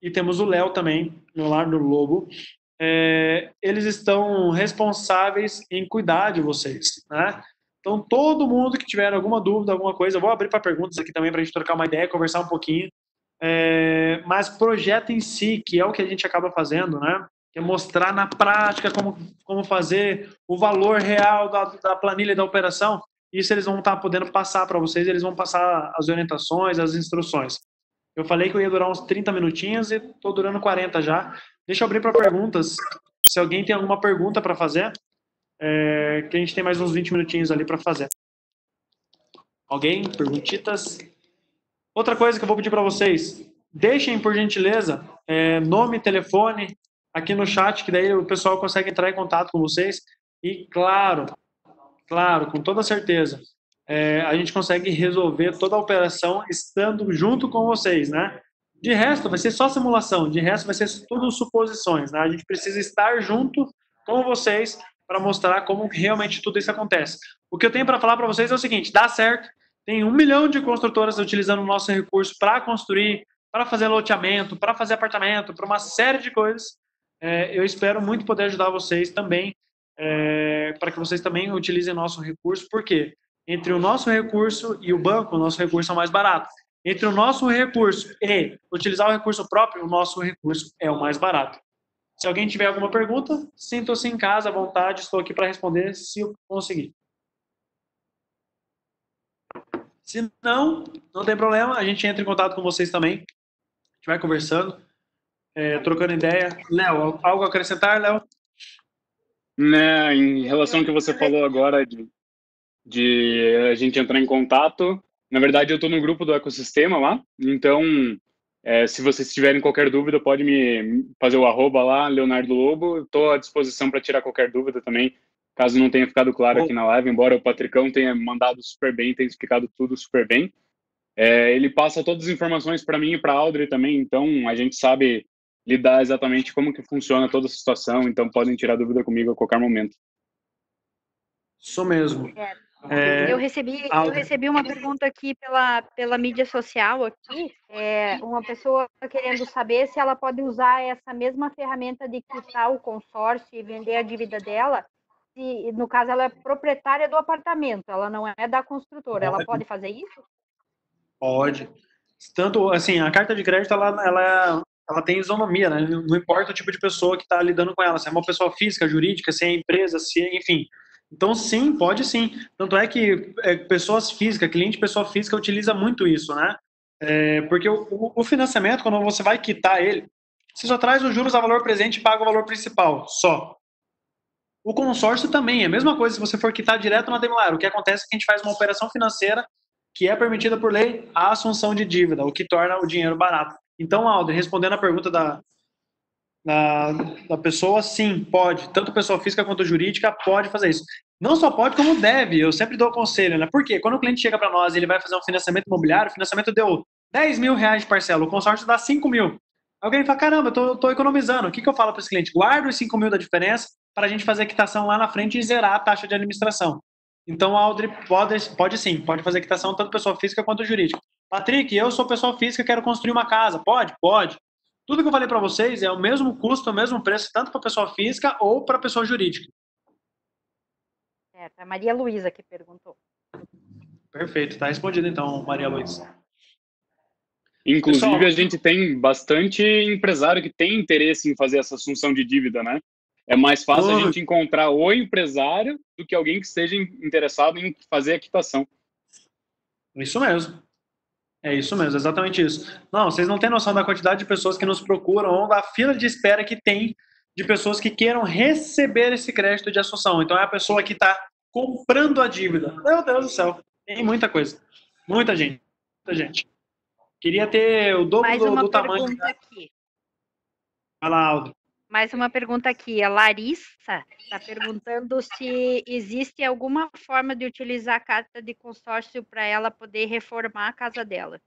e temos o Léo também, no Lar do Lobo. Eles estão responsáveis em cuidar de vocês, né? Então, todo mundo que tiver alguma dúvida, alguma coisa, eu vou abrir para perguntas aqui também para a gente trocar uma ideia, conversar um pouquinho. Mas projeto em si, que é o que a gente acaba fazendo, né? Que é mostrar na prática como fazer o valor real da planilha da operação. Isso eles vão estar podendo passar para vocês, eles vão passar as orientações, as instruções. Eu falei que eu ia durar uns 30 minutinhos e estou durando 40 já. Deixa eu abrir para perguntas. Se alguém tem alguma pergunta para fazer, que a gente tem mais uns 20 minutinhos ali para fazer. Alguém? Perguntitas? Outra coisa que eu vou pedir para vocês, deixem, por gentileza, nome e telefone aqui no chat, que daí o pessoal consegue entrar em contato com vocês. E, claro, com toda certeza, a gente consegue resolver toda a operação estando junto com vocês, né? De resto, vai ser só simulação, de resto vai ser tudo suposições, né? A gente precisa estar junto com vocês para mostrar como realmente tudo isso acontece. O que eu tenho para falar para vocês é o seguinte, dá certo, tem 1 milhão de construtoras utilizando o nosso recurso para construir, para fazer loteamento, para fazer apartamento, para uma série de coisas. Eu espero muito poder ajudar vocês também, para que vocês também utilizem o nosso recurso, porque entre o nosso recurso e o banco, o nosso recurso é o mais barato. Entre o nosso recurso e utilizar o recurso próprio, o nosso recurso é o mais barato. Se alguém tiver alguma pergunta, sinta-se em casa, à vontade, estou aqui para responder se eu conseguir. Se não, não tem problema, a gente entra em contato com vocês também, a gente vai conversando, trocando ideia. Léo, algo a acrescentar, Léo? Né, em relação ao que você falou agora de a gente entrar em contato, na verdade eu estou no grupo do ecossistema lá, então se vocês tiverem qualquer dúvida pode me fazer o @ lá, Leonardo Lobo, estou à disposição para tirar qualquer dúvida também, caso não tenha ficado claro aqui na live, embora o Patricão tenha mandado super bem, tenha explicado tudo super bem. Ele passa todas as informações para mim e para a Audrey também, então a gente sabe lidar exatamente como que funciona toda a situação, então podem tirar dúvida comigo a qualquer momento. Isso mesmo. Eu recebi uma pergunta aqui pela mídia social aqui, uma pessoa querendo saber se ela pode usar essa mesma ferramenta de quitar o consórcio e vender a dívida dela, se no caso ela é proprietária do apartamento, ela não é da construtora, ela pode fazer isso? Pode. Tanto, assim, a carta de crédito, ela tem isonomia, né? Não importa o tipo de pessoa que está lidando com ela, se é uma pessoa física, jurídica, se é empresa, enfim. Então, sim, pode sim. Tanto é que pessoas físicas, cliente pessoa física utiliza muito isso, né? Porque o financiamento, quando você vai quitar ele, você só traz os juros a valor presente e paga o valor principal, só. O consórcio também é a mesma coisa se você for quitar direto na Ademilar. O que acontece é que a gente faz uma operação financeira que é permitida por lei a assunção de dívida, o que torna o dinheiro barato. Então, Alder, respondendo a pergunta da pessoa, sim, pode. Tanto pessoa física quanto jurídica pode fazer isso. Não só pode, como deve. Eu sempre dou conselho, né? Por quê? Quando o cliente chega para nós e ele vai fazer um financiamento imobiliário, o financiamento deu 10 mil reais de parcela, o consórcio dá 5 mil. Alguém fala, caramba, eu tô economizando. O que eu falo para esse cliente? Guarda os 5 mil da diferença para a gente fazer a quitação lá na frente e zerar a taxa de administração. Então, a Audrey pode sim, pode fazer quitação tanto pessoa física quanto jurídica. Patrick, eu sou pessoa física, quero construir uma casa. Pode? Pode. Tudo que eu falei para vocês é o mesmo custo, o mesmo preço, tanto para pessoa física ou para pessoa jurídica. Certo, a Maria Luísa que perguntou. Perfeito, tá respondido então, Maria Luísa. Inclusive, Pessoal, a gente tem bastante empresário que tem interesse em fazer essa assunção de dívida, né? É mais fácil a gente encontrar o empresário do que alguém que esteja interessado em fazer a quitação. Isso mesmo. É isso mesmo, exatamente isso. Não, vocês não têm noção da quantidade de pessoas que nos procuram ou da fila de espera que tem de pessoas que queiram receber esse crédito de assunção. Então é a pessoa que está comprando a dívida. Meu Deus do céu, tem muita coisa. Muita gente. Muita gente. Queria ter o dobro do tamanho. Mais uma pergunta aqui. Vai lá, Aldo. Mais uma pergunta aqui. A Larissa está perguntando se existe alguma forma de utilizar a carta de consórcio para ela poder reformar a casa dela.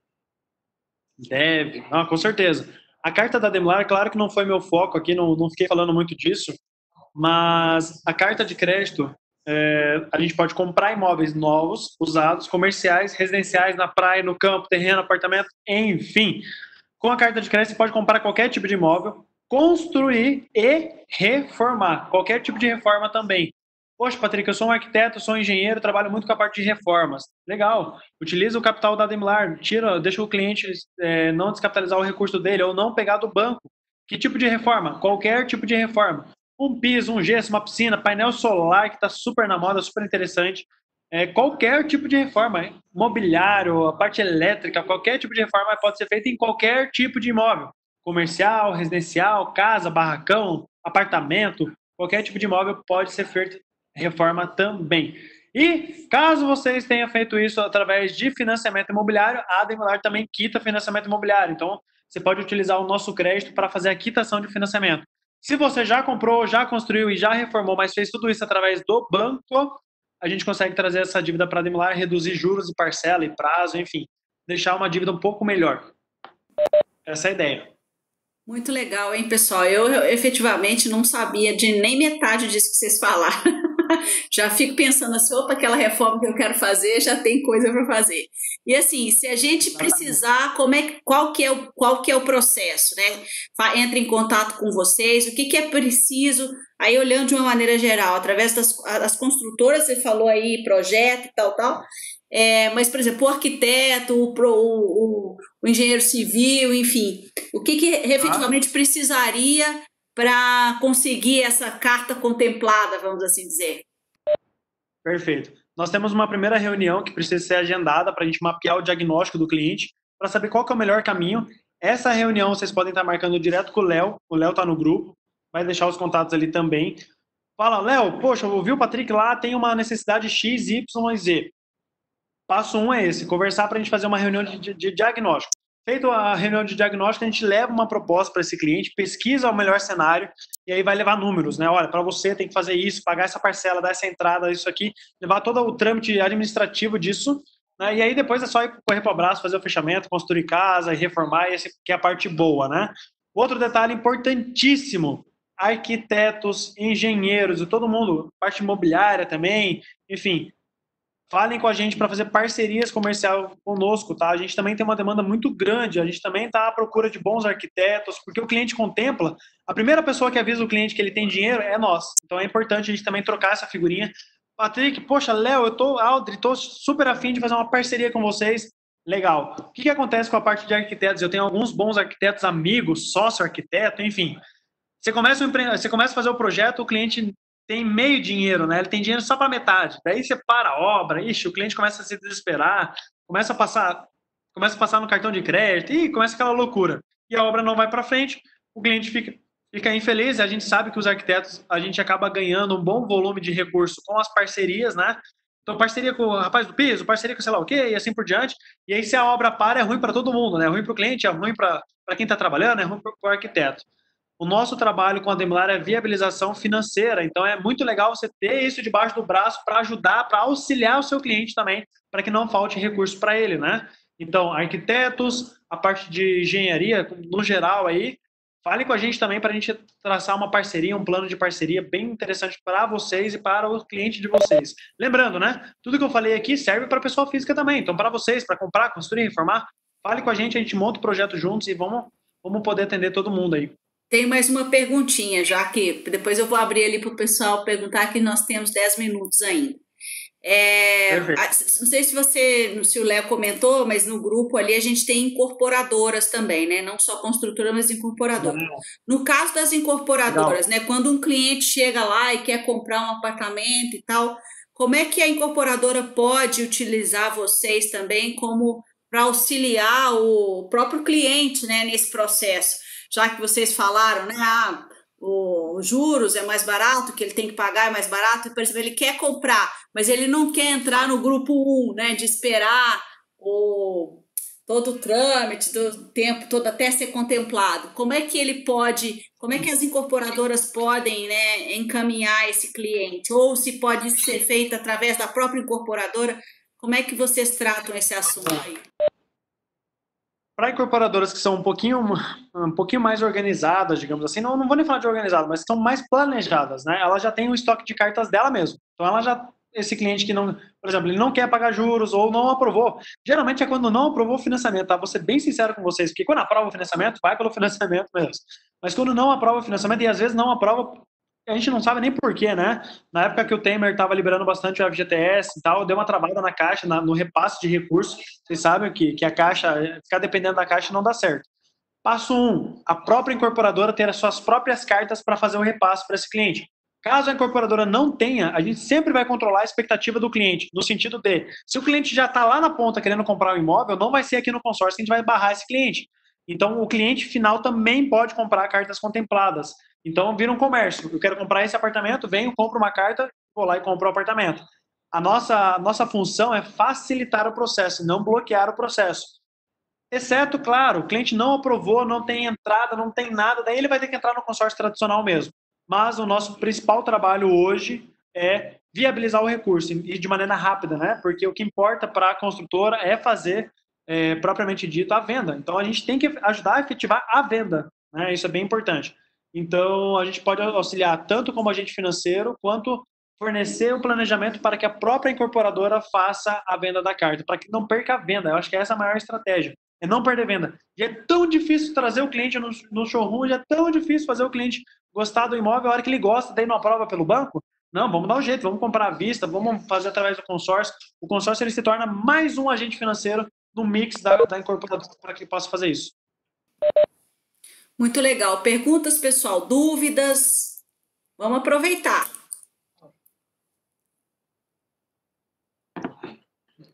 Deve, com certeza. A carta da Demular, claro que não foi meu foco aqui, não fiquei falando muito disso, mas a carta de crédito, a gente pode comprar imóveis novos, usados, comerciais, residenciais, na praia, no campo, terreno, apartamento, enfim. Com a carta de crédito, você pode comprar qualquer tipo de imóvel, construir e reformar. Qualquer tipo de reforma também. Poxa, Patrick, eu sou um arquiteto, sou um engenheiro, trabalho muito com a parte de reformas. Legal. Utiliza o capital da Demular, deixa o cliente não descapitalizar o recurso dele ou não pegar do banco. Que tipo de reforma? Qualquer tipo de reforma. Um piso, um gesso, uma piscina, painel solar, que está super na moda, super interessante. Qualquer tipo de reforma. Mobiliário, a parte elétrica, qualquer tipo de reforma pode ser feita em qualquer tipo de imóvel. Comercial, residencial, casa, barracão, apartamento, qualquer tipo de imóvel pode ser feito reforma também. E caso vocês tenham feito isso através de financiamento imobiliário, a Demular também quita financiamento imobiliário. Então, você pode utilizar o nosso crédito para fazer a quitação de financiamento. Se você já comprou, já construiu e já reformou, mas fez tudo isso através do banco, a gente consegue trazer essa dívida para a Demular, reduzir juros e parcela e prazo, enfim, deixar uma dívida um pouco melhor. Essa é a ideia. Muito legal, hein, pessoal? Eu efetivamente não sabia de nem metade disso que vocês falaram. Já fico pensando assim, opa, aquela reforma que eu quero fazer, já tem coisa para fazer. E assim, se a gente precisar, qual que é o processo, né? Entra em contato com vocês, o que é preciso, aí olhando de uma maneira geral, através das construtoras, você falou aí, projeto e tal, mas, por exemplo, o arquiteto, o engenheiro civil, enfim, o que efetivamente precisaria para conseguir essa carta contemplada, vamos assim dizer? Perfeito. Nós temos uma primeira reunião que precisa ser agendada para a gente mapear o diagnóstico do cliente, para saber qual que é o melhor caminho. Essa reunião vocês podem estar marcando direto com o Léo está no grupo, vai deixar os contatos ali também. Fala, Léo, poxa, eu ouvi o Patrick lá, tem uma necessidade X, Y e Z. Passo 1 é esse, conversar para a gente fazer uma reunião de diagnóstico. Feito a reunião de diagnóstico, a gente leva uma proposta para esse cliente, pesquisa o melhor cenário e aí vai levar números, né? Olha, para você tem que fazer isso, pagar essa parcela, dar essa entrada, isso aqui, levar todo o trâmite administrativo disso, né? E aí depois é só ir correr para o abraço, fazer o fechamento, construir casa e reformar, e essa que é a parte boa, né? Outro detalhe importantíssimo, arquitetos, engenheiros e todo mundo, parte imobiliária também, enfim, falem com a gente para fazer parcerias comerciais conosco, tá? A gente também tem uma demanda muito grande, a gente também está à procura de bons arquitetos, porque o cliente contempla, a primeira pessoa que avisa o cliente que ele tem dinheiro é nós. Então é importante a gente também trocar essa figurinha. Patrick, poxa, Léo, Aldri, tô super afim de fazer uma parceria com vocês. Legal. O que acontece com a parte de arquitetos? Eu tenho alguns bons arquitetos, amigos, sócio arquiteto, enfim. Você começa a fazer o projeto, o cliente tem meio dinheiro, né? Ele tem dinheiro só para metade. Daí você para a obra, o cliente começa a se desesperar, começa a passar no cartão de crédito e começa aquela loucura. E a obra não vai para frente, o cliente fica infeliz, e a gente sabe que os arquitetos, a gente acaba ganhando um bom volume de recurso com as parcerias, né? Então, parceria com o rapaz do piso, parceria com sei lá o quê, e assim por diante. E aí, se a obra para, é ruim para todo mundo, né? É ruim para o cliente, é ruim para quem está trabalhando, é ruim para o arquiteto. O nosso trabalho com a Demular é viabilização financeira, então é muito legal você ter isso debaixo do braço para ajudar, para auxiliar o seu cliente também, para que não falte recurso para ele, né? Então, arquitetos, a parte de engenharia, no geral aí, falem com a gente também para a gente traçar uma parceria, um plano de parceria bem interessante para vocês e para o cliente de vocês. Lembrando, né? Tudo que eu falei aqui serve para a pessoa física também, então para vocês, para comprar, construir, reformar, fale com a gente monta o projeto juntos e vamos poder atender todo mundo aí. Tem mais uma perguntinha, já que depois eu vou abrir ali para o pessoal perguntar, que nós temos 10 minutos ainda. Não sei se o Léo comentou, mas no grupo ali a gente tem incorporadoras também, né? Não só construtora, mas incorporadora. No caso das incorporadoras, né? Quando um cliente chega lá e quer comprar um apartamento e tal, como é que a incorporadora pode utilizar vocês também como para auxiliar o próprio cliente, né, nesse processo? Já que vocês falaram, né? Os juros é mais barato, que ele tem que pagar é mais barato, por exemplo, ele quer comprar, mas ele não quer entrar no grupo 1, né, de esperar todo o trâmite do tempo todo até ser contemplado. Como é que as incorporadoras podem, né, encaminhar esse cliente? Ou se pode ser feito através da própria incorporadora? Como é que vocês tratam esse assunto aí? Para incorporadoras que são um pouquinho mais organizadas, digamos assim, não vou nem falar de organizado, mas são mais planejadas, né? Ela já tem um estoque de cartas dela mesmo. Então, esse cliente que não, por exemplo, ele não quer pagar juros ou não aprovou. Geralmente é quando não aprovou o financiamento, tá? Vou ser bem sincero com vocês, porque quando aprova o financiamento, vai pelo financiamento mesmo. Mas quando não aprova o financiamento, e às vezes não aprova, a gente não sabe nem porquê, né? Na época que o Temer estava liberando bastante o FGTS e tal, deu uma travada na Caixa, no repasse de recursos. Vocês sabem que a Caixa, ficar dependendo da Caixa não dá certo. Passo 1, a própria incorporadora ter as suas próprias cartas para fazer o repasse para esse cliente. Caso a incorporadora não tenha, a gente sempre vai controlar a expectativa do cliente, no sentido de, se o cliente já está lá na ponta querendo comprar um imóvel, não vai ser aqui no consórcio que a gente vai barrar esse cliente. Então, o cliente final também pode comprar cartas contempladas. Então, vira um comércio. Eu quero comprar esse apartamento, venho, compro uma carta, vou lá e compro o apartamento. A nossa função é facilitar o processo, não bloquear o processo. Exceto, claro, o cliente não aprovou, não tem entrada, não tem nada, daí ele vai ter que entrar no consórcio tradicional mesmo. Mas o nosso principal trabalho hoje é viabilizar o recurso, e de maneira rápida, né? Porque o que importa para a construtora é fazer, propriamente dito, a venda. Então, a gente tem que ajudar a efetivar a venda, né? Isso é bem importante. Então, a gente pode auxiliar tanto como agente financeiro, quanto fornecer o planejamento para que a própria incorporadora faça a venda da carta, para que não perca a venda. Eu acho que essa é a maior estratégia, é não perder venda. Já é tão difícil trazer o cliente no showroom, já é tão difícil fazer o cliente gostar do imóvel, a hora que ele gosta, daí não aprova pelo banco. Não, vamos dar um jeito, vamos comprar à vista, vamos fazer através do consórcio. O consórcio ele se torna mais um agente financeiro no mix da incorporadora para que possa fazer isso. Muito legal. Perguntas, pessoal? Dúvidas? Vamos aproveitar.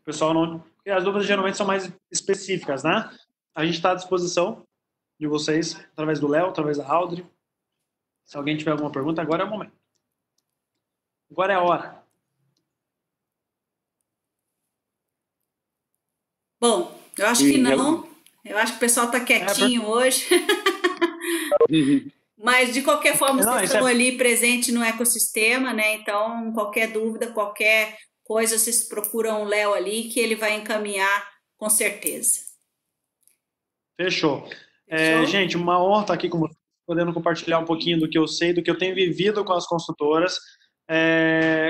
Pessoal, não... as dúvidas geralmente são mais específicas, né? A gente está à disposição de vocês, através do Léo, através da Audrey. Se alguém tiver alguma pergunta, agora é o momento. Agora é a hora. Bom, eu acho que não. Eu acho que o pessoal está quietinho hoje. Mas, de qualquer forma, vocês estão ali presentes no ecossistema, né? Então, qualquer dúvida, qualquer coisa, vocês procuram o Léo ali, que ele vai encaminhar com certeza. Fechou. Gente, uma honra estar aqui com vocês, podendo compartilhar um pouquinho do que eu sei, do que eu tenho vivido com as construtoras.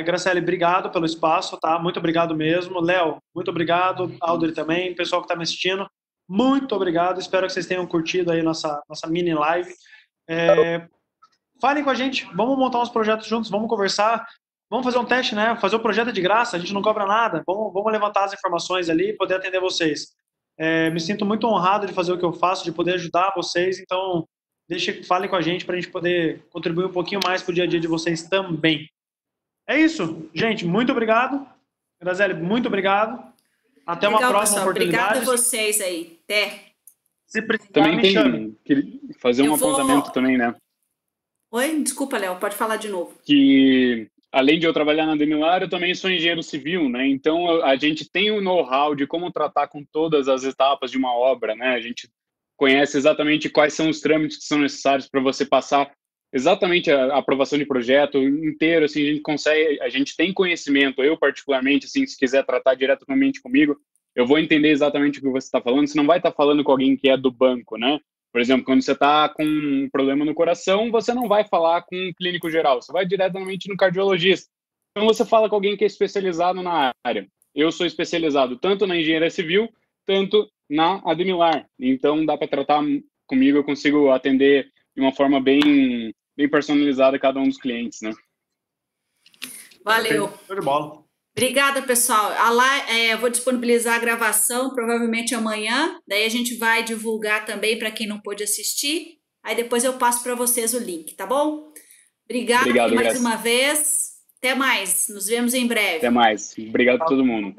Graciele, obrigado pelo espaço, tá? Muito obrigado mesmo. Léo, muito obrigado. Audrey também, pessoal que está me assistindo, muito obrigado. Espero que vocês tenham curtido aí nossa mini live. Falem com a gente, vamos montar uns projetos juntos, vamos conversar, vamos fazer um teste, né? Fazer o projeto de graça, a gente não cobra nada. Vamos levantar as informações ali e poder atender vocês. Me sinto muito honrado de fazer o que eu faço, de poder ajudar vocês, então falem com a gente para a gente poder contribuir um pouquinho mais para o dia a dia de vocês também. É isso, gente, muito obrigado. Graziele, muito obrigado. Até uma próxima oportunidade. Obrigada a vocês aí. Até. Se precisar, também me tem chame. que fazer um apontamento também, né? Oi? Desculpa, Léo, pode falar de novo. Que, além de eu trabalhar na Ademilar, eu também sou engenheiro civil, né? Então, a gente tem o know-how de como tratar com todas as etapas de uma obra, né? A gente conhece exatamente quais são os trâmites que são necessários para você passar exatamente a aprovação de projeto inteiro, assim, a gente tem conhecimento, eu particularmente, assim, se quiser tratar diretamente comigo, eu vou entender exatamente o que você está falando, você não vai estar falando com alguém que é do banco, né? Por exemplo, quando você está com um problema no coração, você não vai falar com um clínico geral, você vai diretamente no cardiologista. Então, você fala com alguém que é especializado na área. Eu sou especializado tanto na engenharia civil, tanto na Ademilar. Então, dá para tratar comigo, eu consigo atender de uma forma bem personalizada cada um dos clientes, né? Valeu. Show de bola. Obrigada, pessoal. Eu vou disponibilizar a gravação, provavelmente amanhã. Daí a gente vai divulgar também para quem não pôde assistir. Aí depois eu passo para vocês o link, tá bom? Obrigado mais uma vez. Até mais. Nos vemos em breve. Até mais. Obrigado a todo mundo.